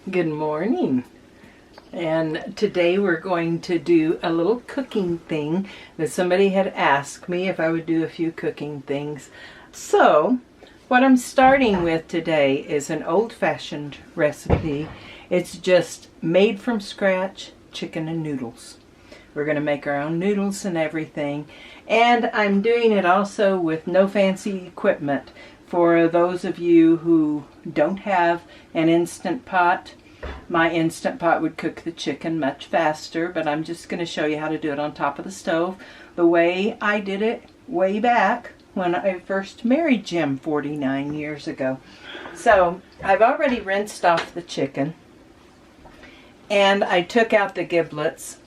Good morning. And today we're going to do a little cooking thing that somebody had asked me if I would do a few cooking things. So what I'm starting with today is an old-fashioned recipe. It's just made from scratch chicken and noodles. We're going to make our own noodles and everything. And I'm doing it also with no fancy equipment. For those of you who don't have an Instant Pot, my Instant Pot would cook the chicken much faster, but I'm just going to show you how to do it on top of the stove the way I did it way back when I first married Jim 49 years ago. So I've already rinsed off the chicken, and I took out the giblets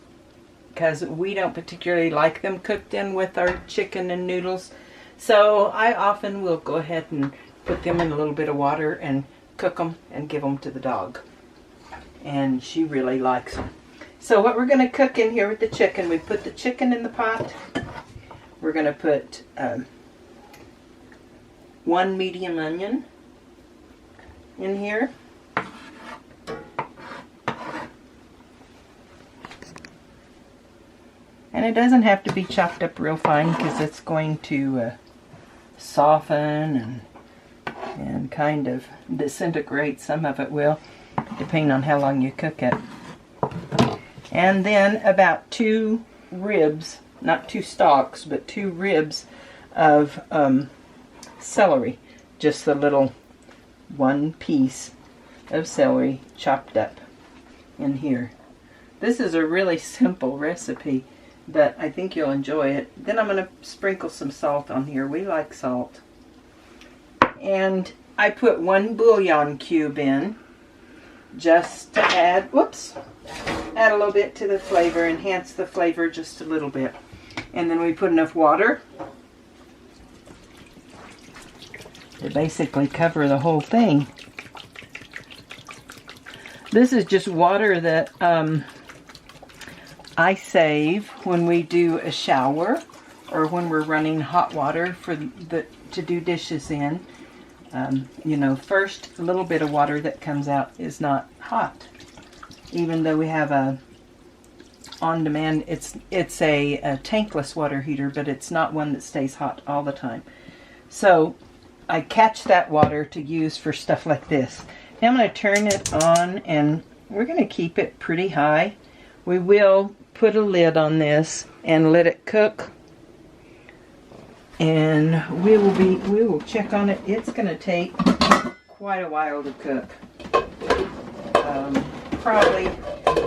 because we don't particularly like them cooked in with our chicken and noodles. So I often will go ahead and put them in a little bit of water and cook them and give them to the dog. And she really likes them. So what we're going to cook in here with the chicken, we put the chicken in the pot. We're going to put 1 medium onion in here. And it doesn't have to be chopped up real fine because it's going to soften and kind of disintegrate. Some of it will, depending on how long you cook it. And then about 2 ribs, not 2 stalks, but 2 ribs of celery. Just the little 1 piece of celery chopped up in here. This is a really simple recipe, but I think you'll enjoy it. Then I'm going to sprinkle some salt on here. We like salt. And I put 1 bouillon cube in just to add a little bit to the flavor, enhance the flavor just a little bit. And then we put enough water to basically cover the whole thing. This is just water that I save when we do a shower or when we're running hot water to do dishes in. You know, first a little bit of water that comes out is not hot. Even though we have a on-demand, it's a tankless water heater, but it's not one that stays hot all the time. So I catch that water to use for stuff like this. Now I'm going to turn it on, and we're going to keep it pretty high. We will put a lid on this and let it cook, and we will check on it. It's going to take quite a while to cook, probably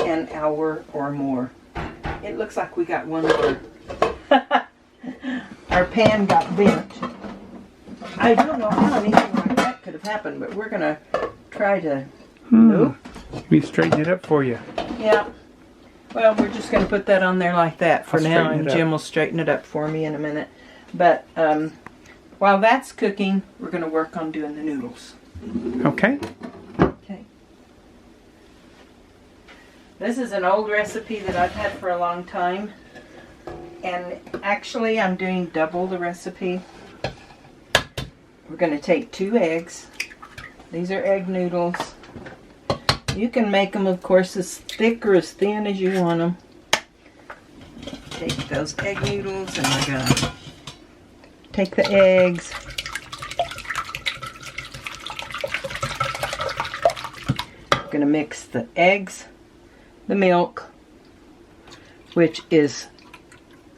an hour or more. It looks like we got one more. Our pan got bent. I don't know how anything like that could have happened, but we're going to try to We straighten it up for you. Yeah. Well, we're just going to put that on there like that for now, and Jim will straighten it up for me in a minute. But while that's cooking, we're going to work on doing the noodles. Okay. Okay. This is an old recipe that I've had for a long time. And actually, I'm doing double the recipe. We're going to take 2 eggs. These are egg noodles. You can make them, of course, as thick or as thin as you want them. Take those egg noodles, and we're going to take the eggs. We're going to mix the eggs, the milk, which is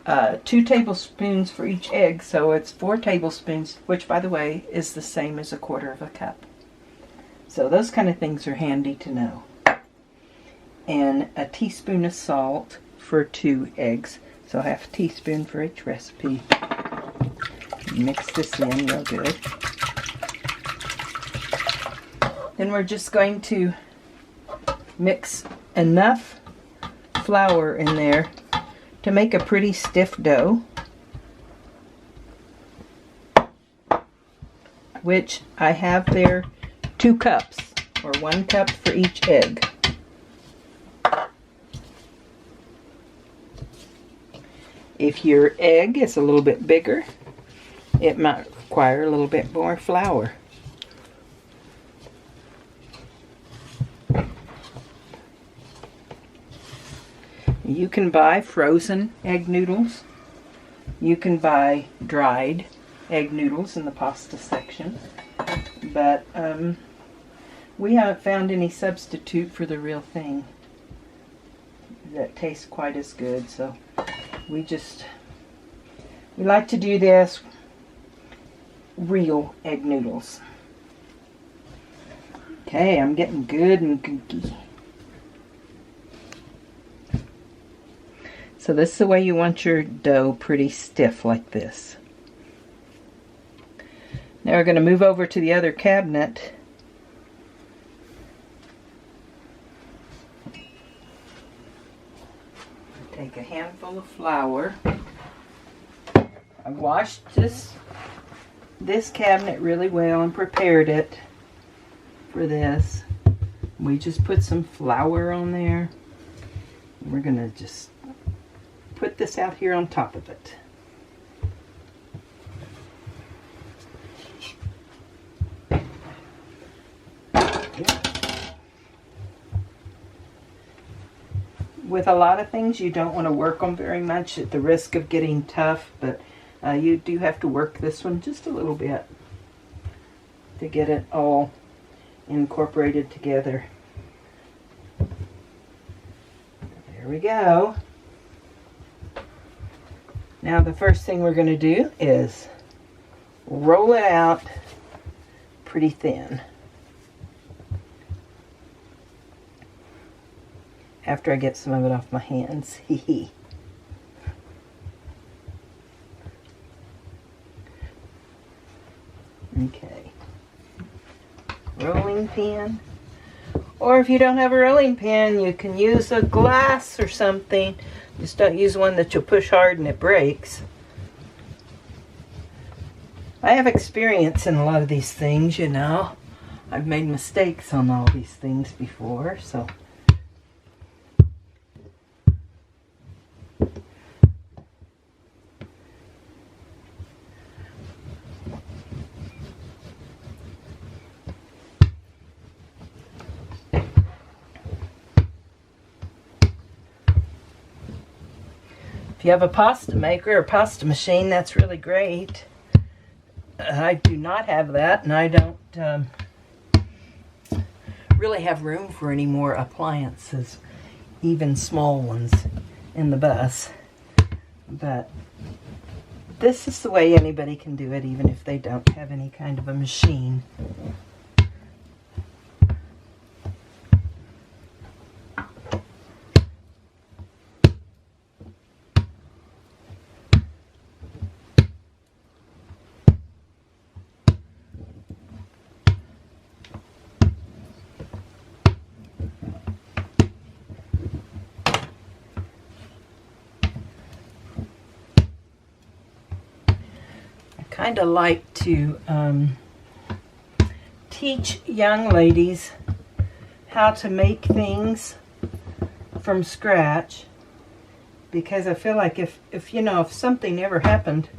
2 tablespoons for each egg, so it's 4 tablespoons, which, by the way, is the same as 1/4 cup. So those kind of things are handy to know. And a teaspoon of salt for 2 eggs. So 1/2 teaspoon for each recipe. Mix this in real good. Then we're just going to mix enough flour in there to make a pretty stiff dough, which I have there 2 cups, or 1 cup for each egg. If your egg is a little bit bigger, it might require a little bit more flour. You can buy frozen egg noodles. You can buy dried egg noodles in the pasta section. But we haven't found any substitute for the real thing that tastes quite as good. So we like to do this real egg noodles. Okay, I'm getting good and gooky. So this is the way you want your dough, pretty stiff like this. Now we're going to move over to the other cabinet. Take a handful of flour. I washed this cabinet really well and prepared it for this. We just put some flour on there. We're going to just put this out here on top of it. With a lot of things, you don't want to work them very much at the risk of getting tough, but you do have to work this one just a little bit to get it all incorporated together. There we go. Now the first thing we're going to do is roll it out pretty thin. After I get some of it off my hands. Okay. Rolling pin. Or if you don't have a rolling pin, you can use a glass or something. Just don't use one that you'll push hard and it breaks. I have experience in a lot of these things, you know. I've made mistakes on all these things before, so. If you have a pasta maker or pasta machine, that's really great. I do not have that, and I don't really have room for any more appliances, even small ones, in the bus. But this is the way anybody can do it, even if they don't have any kind of a machine. Kind of like to teach young ladies how to make things from scratch, because I feel like if something ever happened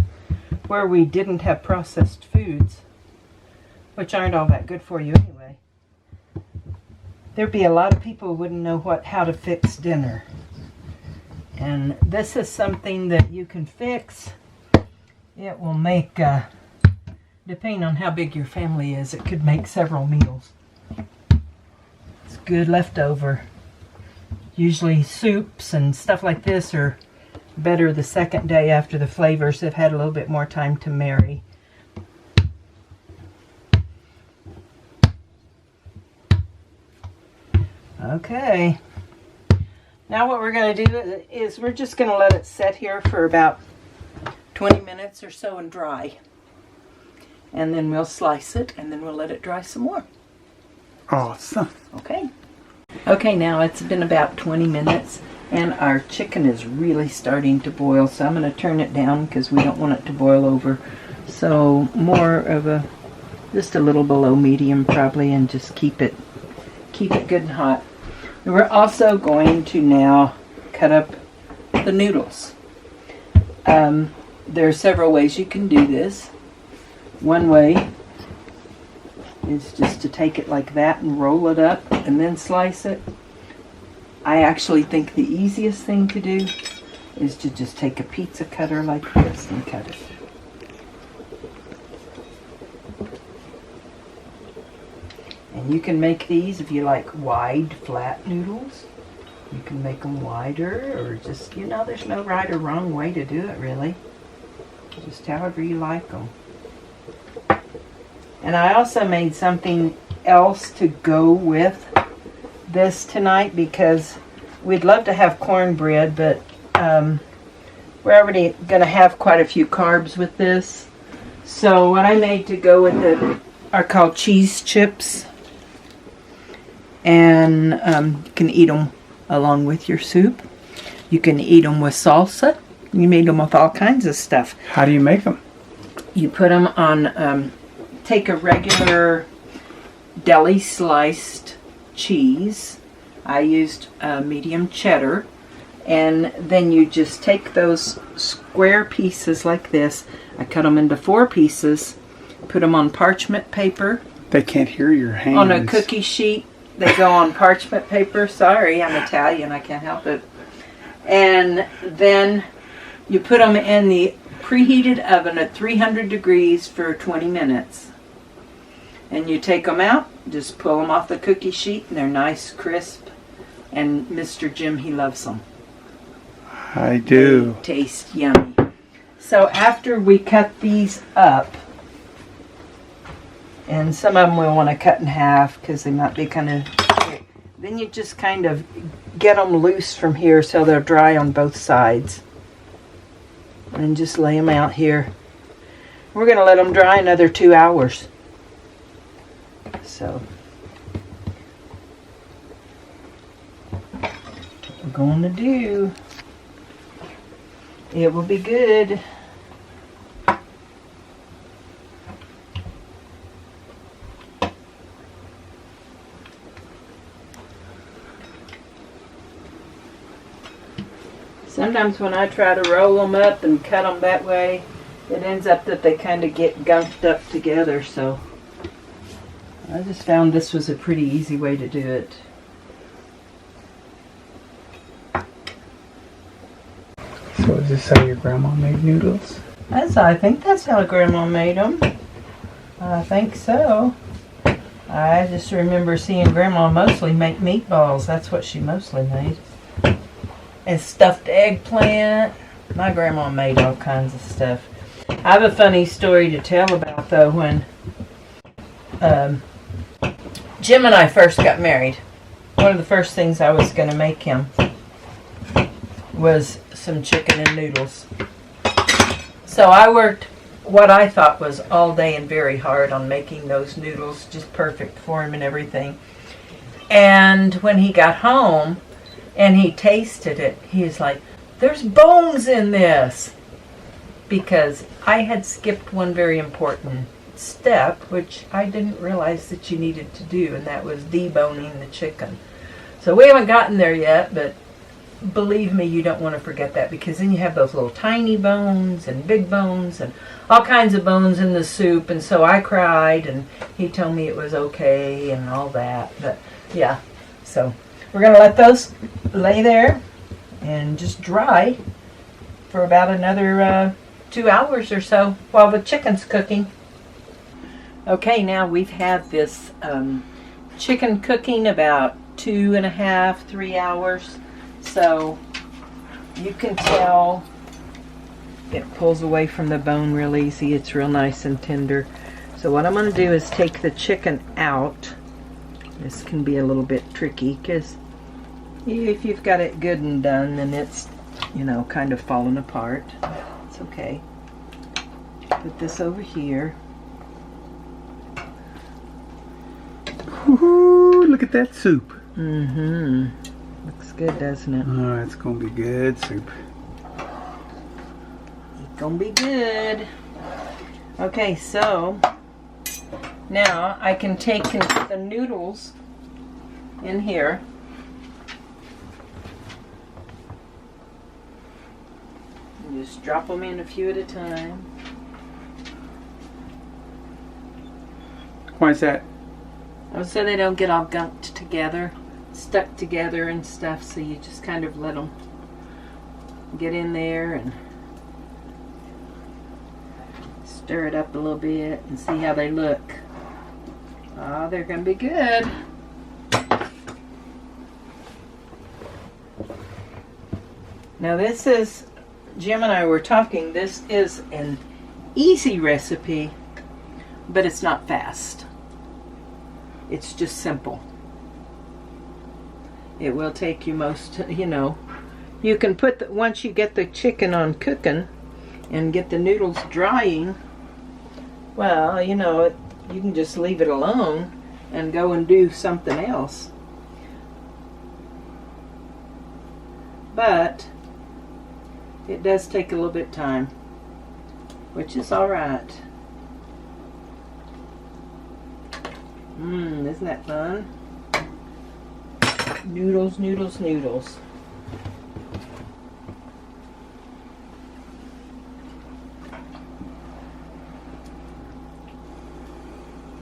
where we didn't have processed foods, which aren't all that good for you anyway, there'd be a lot of people who wouldn't know how to fix dinner. And this is something that you can fix. It will make, depending on how big your family is, it could make several meals. It's good leftover. Usually soups and stuff like this are better the second day after the flavors have had a little bit more time to marry. Okay. Now what we're going to do is we're just going to let it set here for about 20 minutes or so and dry. And then we'll slice it and then we'll let it dry some more. Awesome. Okay. Okay, now it's been about 20 minutes and our chicken is really starting to boil. So I'm going to turn it down because we don't want it to boil over. So more of just a little below medium probably, and just keep it good and hot. And we're also going to now cut up the noodles. There are several ways you can do this. One way is just to take it like that and roll it up and then slice it. I actually think the easiest thing to do is to just take a pizza cutter like this and cut it. And you can make these if you like wide, flat noodles. You can make them wider, or just, you know, there's no right or wrong way to do it, really. Just however you like them. And I also made something else to go with this tonight, because we'd love to have cornbread, but we're already going to have quite a few carbs with this. So what I made to go with it are called cheese chips. And you can eat them along with your soup. You can eat them with salsa. You made them with all kinds of stuff. How do you make them? You put them on, take a regular deli sliced cheese. I used medium cheddar. And then you just take those square pieces like this. I cut them into 4 pieces. Put them on parchment paper. They can't hear your hands. On a cookie sheet. They go on parchment paper. Sorry, I'm Italian. I can't help it. And then you put them in the preheated oven at 300 degrees for 20 minutes. And you take them out, just pull them off the cookie sheet, and they're nice, crisp. And Mr. Jim, he loves them. I do. They taste yummy. So after we cut these up, and some of them we'll want to cut in half because they might be kind of... Then you just kind of get them loose from here so they're dry on both sides. And just lay them out here. We're going to let them dry another 2 hours. So what we're going to do, it will be good. Sometimes when I try to roll them up and cut them that way, it ends up that they kind of get gunked up together. So I just found this was a pretty easy way to do it. So is this how your grandma made noodles? I think that's how Grandma made them. I think so. I just remember seeing Grandma mostly make meatballs. That's what she mostly made. And stuffed eggplant. My grandma made all kinds of stuff. I have a funny story to tell about, though, when Jim and I first got married. One of the first things I was going to make him was some chicken and noodles. So I worked what I thought was all day and very hard on making those noodles just perfect for him and everything. And when he got home and he tasted it, he was like, "There's bones in this." Because I had skipped one very important step, which I didn't realize that you needed to do, and that was deboning the chicken. So we haven't gotten there yet, but believe me, you don't want to forget that, because then you have those little tiny bones and big bones and all kinds of bones in the soup. And so I cried, and he told me it was okay and all that. But yeah, so we're going to let those lay there and just dry for about another 2 hours or so while the chicken's cooking. Okay, now we've had this chicken cooking about 2.5, 3 hours. So you can tell it pulls away from the bone real easy. It's real nice and tender. So what I'm going to do is take the chicken out. This can be a little bit tricky because if you've got it good and done, then it's, you know, kind of falling apart. It's okay. Put this over here. Woohoo! Look at that soup. Mm-hmm. Looks good, doesn't it? Oh, it's gonna be good soup. It's gonna be good. Okay, so now I can take the noodles in here. And just drop them in a few at a time. Why is that? So they don't get all gunked together. stuck together and stuff, so you just kind of let them get in there and stir it up a little bit and see how they look. Oh, they're going to be good. Now this is, Jim and I were talking, this is an easy recipe, but it's not fast. It's just simple. It will take you most, you can put, once you get the chicken on cooking and get the noodles drying, well, you can just leave it alone and go and do something else. But it does take a little bit of time, which is all right. Isn't that fun? Noodles, noodles, noodles.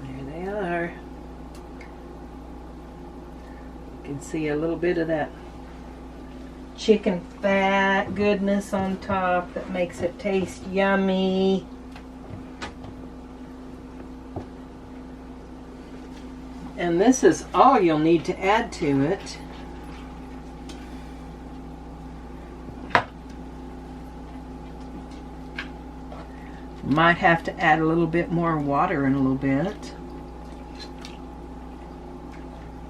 There they are. You can see a little bit of that chicken fat goodness on top that makes it taste yummy. And this is all you'll need to add to it. Might have to add a little bit more water in a little bit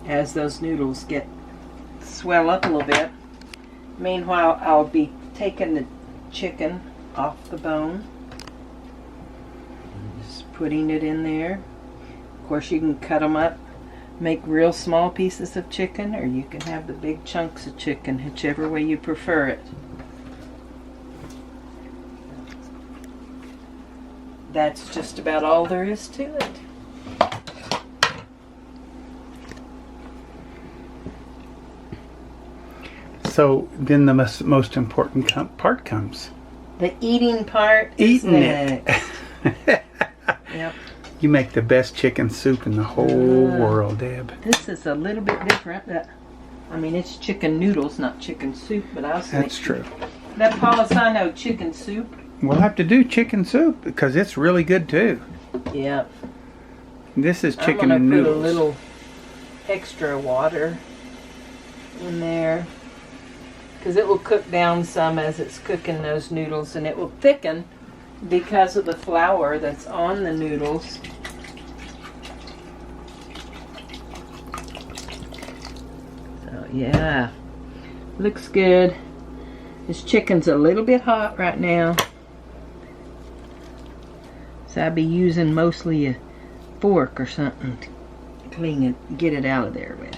as those noodles swell up a little bit. Meanwhile, I'll be taking the chicken off the bone, just putting it in there. Of course, you can cut them up, make real small pieces of chicken, or you can have the big chunks of chicken, whichever way you prefer it. That's just about all there is to it. So then the most important part comes. The eating part. Eating it. Yep. You make the best chicken soup in the whole world, Deb. This is a little bit different. It's chicken noodles, not chicken soup, but I was thinking. That's true. That Polisano chicken soup. We'll have to do chicken soup because it's really good too. Yep. This is chicken and noodles. Put a little extra water in there because it will cook down some as it's cooking those noodles, and it will thicken because of the flour that's on the noodles. So yeah, looks good. This chicken's a little bit hot right now, so I'll be using mostly a fork or something to clean it, get it out of there with.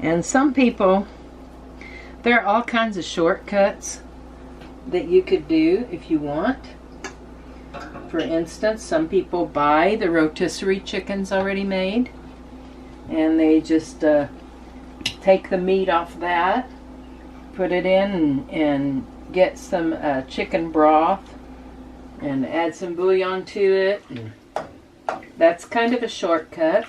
And some people, there are all kinds of shortcuts that you could do if you want. For instance, some people buy the rotisserie chickens already made, and they just take the meat off that, put it in, and get some chicken broth and add some bouillon to it. That's kind of a shortcut.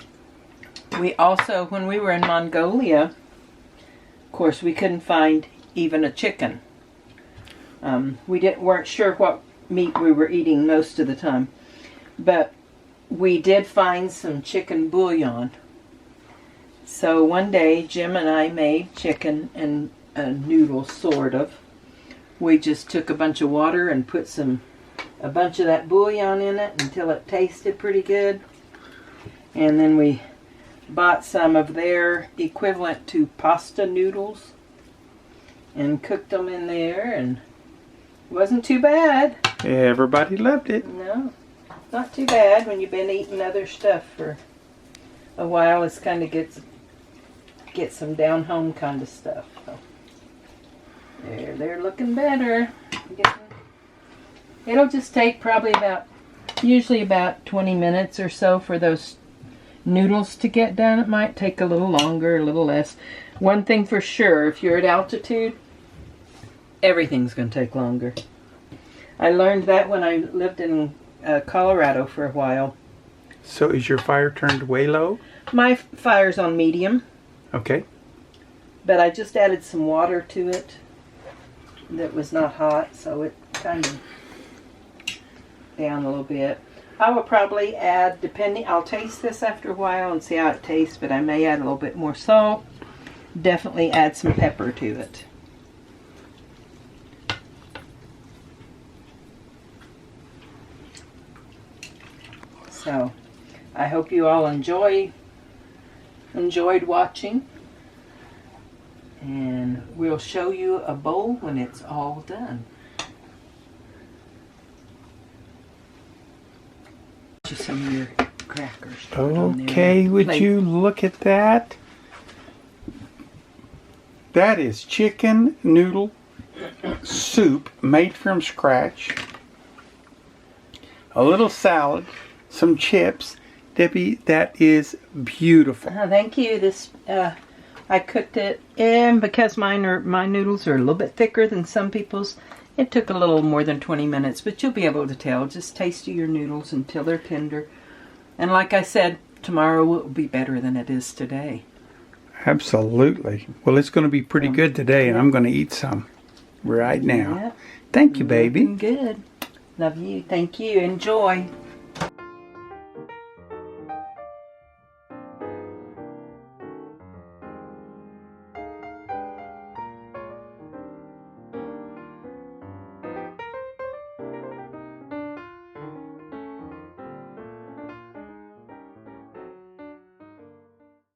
We also, when we were in Mongolia, of course, we couldn't find even a chicken. We weren't sure what meat we were eating most of the time, but we did find some chicken bouillon. So one day, Jim and I made chicken and noodles, sort of. We just took a bunch of water and put a bunch of that bouillon in it until it tasted pretty good, and then we bought some of their equivalent to pasta noodles and cooked them in there, and it wasn't too bad. Everybody loved it. No, not too bad when you've been eating other stuff for a while. It's kind of get some down home kind of stuff. So they're looking better. It'll just take probably usually about 20 minutes or so for those noodles to get done. It might take a little longer, a little less. One thing for sure, if you're at altitude, everything's going to take longer. I learned that when I lived in Colorado for a while. So is your fire turned way low? My fire's on medium, Okay. but I just added some water to it that was not hot, so it kind of down a little bit. I will probably add, I'll taste this after a while and see how it tastes, but I may add a little bit more salt. Definitely add some pepper to it. So, I hope you all enjoyed watching. And we'll show you a bowl when it's all done. Some of your crackers. Okay, would you look at that? That is chicken noodle soup made from scratch. A little salad, some chips. Debbie, that is beautiful. Thank you. This I cooked it, and because my noodles are a little bit thicker than some people's, it took a little more than 20 minutes, but you'll be able to tell. Just taste your noodles until they're tender. And like I said, tomorrow will be better than it is today. Absolutely. Well, it's going to be pretty good today, and I'm going to eat some right now. Thank you, baby. Good. Love you. Thank you. Enjoy.